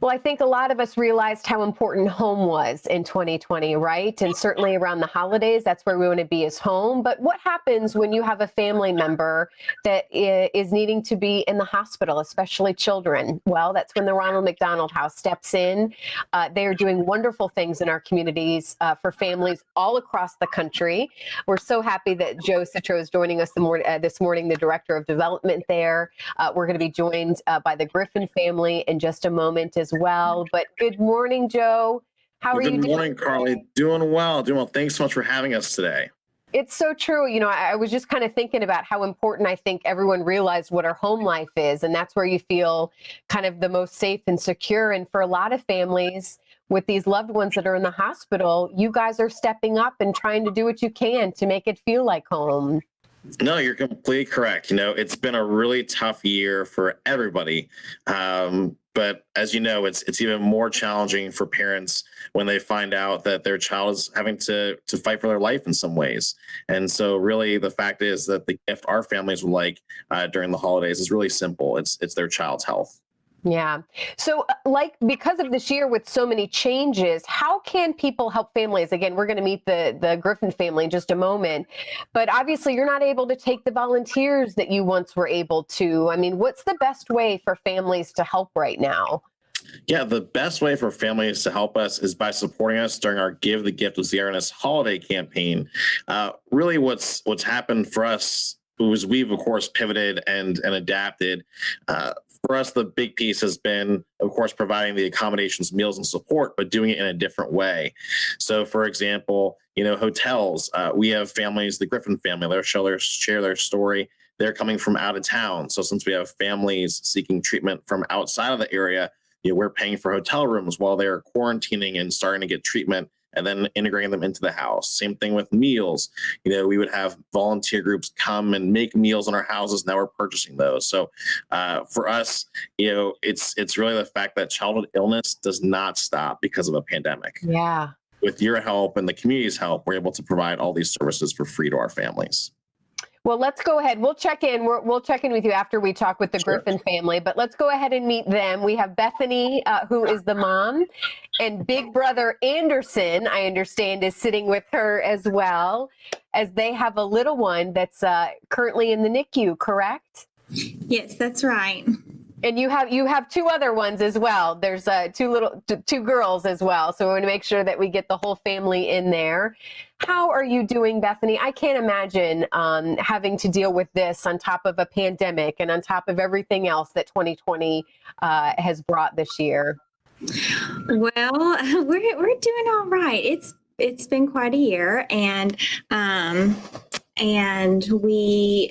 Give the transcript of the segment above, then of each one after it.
Well, I think a lot of us realized how important home was in 2020, right? And certainly around the holidays, that's where we want to be, is home. But what happens when you have a family member that is needing to be in the hospital, especially children? Well, that's when the Ronald McDonald House steps in. They are doing wonderful things in our communities for families all across the country. We're so happy that Joe Citro is joining us this morning, the Director of Development there. We're going to be joined by the Griffin family in just a moment as well. But good morning, Joe. How are you doing? Good morning, Carly. Doing well. Thanks so much for having us today. It's so true. I was just kind of thinking about how important I think everyone realized what our home life is. And that's where you feel kind of the most safe and secure. And for a lot of families with these loved ones that are in the hospital, you guys are stepping up and trying to do what you can to make it feel like home. No, you're completely correct. It's been a really tough year for everybody. But as you know, it's even more challenging for parents when they find out that their child is having to fight for their life in some ways. And so really the fact is that the gift our families would like during the holidays is really simple. It's their child's health. Yeah. So because of this year with so many changes, how can people help families? Again, we're going to meet the Griffin family in just a moment, but obviously you're not able to take the volunteers that you once were able to. I mean, what's the best way for families to help right now? Yeah, the best way for families to help us is by supporting us during our Give the Gift of Zionist holiday campaign. Really what's happened for us was we've, of course, pivoted and adapted. For us, the big piece has been, of course, providing the accommodations, meals, and support, but doing it in a different way. So, for example, hotels, we have families, the Griffin family, they'll share their story. They're coming from out of town. So since we have families seeking treatment from outside of the area, we're paying for hotel rooms while they're quarantining and starting to get treatment, and then integrating them into the house. Same thing with meals. We would have volunteer groups come and make meals in our houses. Now we're purchasing those. So for us, it's really the fact that childhood illness does not stop because of a pandemic. Yeah. With your help and the community's help, we're able to provide all these services for free to our families. Well, let's go ahead. We'll check in. We'll check in with you after we talk with the Sure. Griffin family, but let's go ahead and meet them. We have Bethany, who is the mom, and big brother Anderson, I understand, is sitting with her as well, as they have a little one that's currently in the NICU, correct? Yes, that's right. And you have two other ones as well. There's two girls as well. So we want to make sure that we get the whole family in there. How are you doing, Bethany? I can't imagine having to deal with this on top of a pandemic and on top of everything else that 2020 has brought this year. Well, we're doing all right. It's been quite a year, and we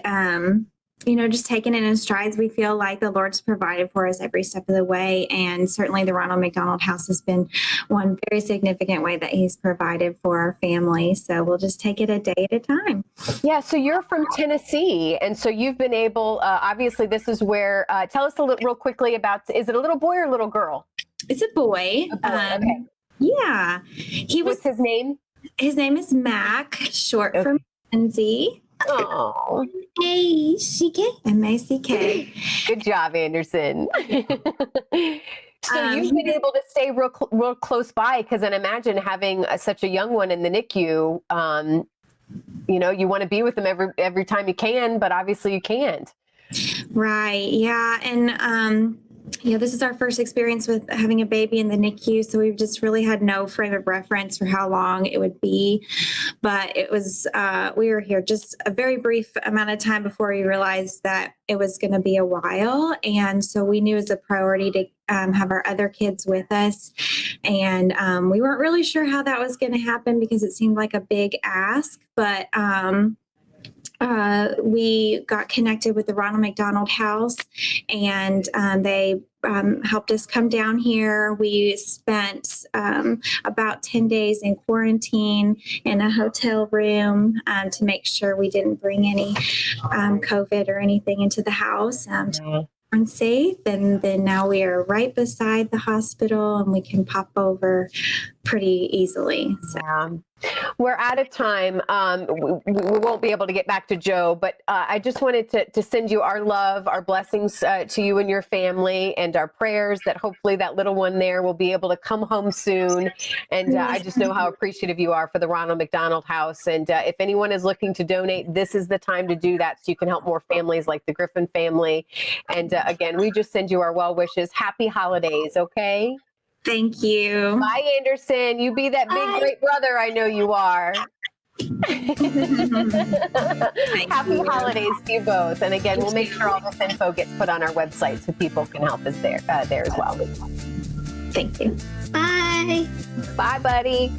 just taking it in strides. We feel like the Lord's provided for us every step of the way. And certainly the Ronald McDonald House has been one very significant way that he's provided for our family. So we'll just take it a day at a time. Yeah. So you're from Tennessee. And so you've been able, obviously this is where, tell us real quickly about, is it a little boy or a little girl? It's a boy. Okay. Yeah. What's his name? His name is Mac, short for Mackenzie. Oh, M-A-C-K. M-A-C-K. Good job, Anderson. So you've been able to stay real close by, because then imagine having such a young one in the NICU. You want to be with them every time you can, but obviously you can't. Right. Yeah. And this is our first experience with having a baby in the NICU, so we've just really had no frame of reference for how long it would be. But it was, we were here just a very brief amount of time before we realized that it was going to be a while. And so we knew it was a priority to have our other kids with us. And we weren't really sure how that was going to happen because it seemed like a big ask. But we got connected with the Ronald McDonald House, and they helped us come down here. We spent about 10 days in quarantine in a hotel room to make sure we didn't bring any COVID or anything into the house. Unsafe, and then now we are right beside the hospital, and we can pop over pretty easily. So. We're out of time. We won't be able to get back to Joe, but I just wanted to send you our love, our blessings to you and your family, and our prayers that hopefully that little one there will be able to come home soon. And I just know how appreciative you are for the Ronald McDonald House. And if anyone is looking to donate, this is the time to do that so you can help more families like the Griffin family. And again, we just send you our well wishes. Happy holidays, okay? Thank you. Bye, Anderson. You be that big, great brother I know you are. Happy holidays to you both. And again, we'll make sure all this info gets put on our website so people can help us there as well. Thank you. Bye. Bye, buddy.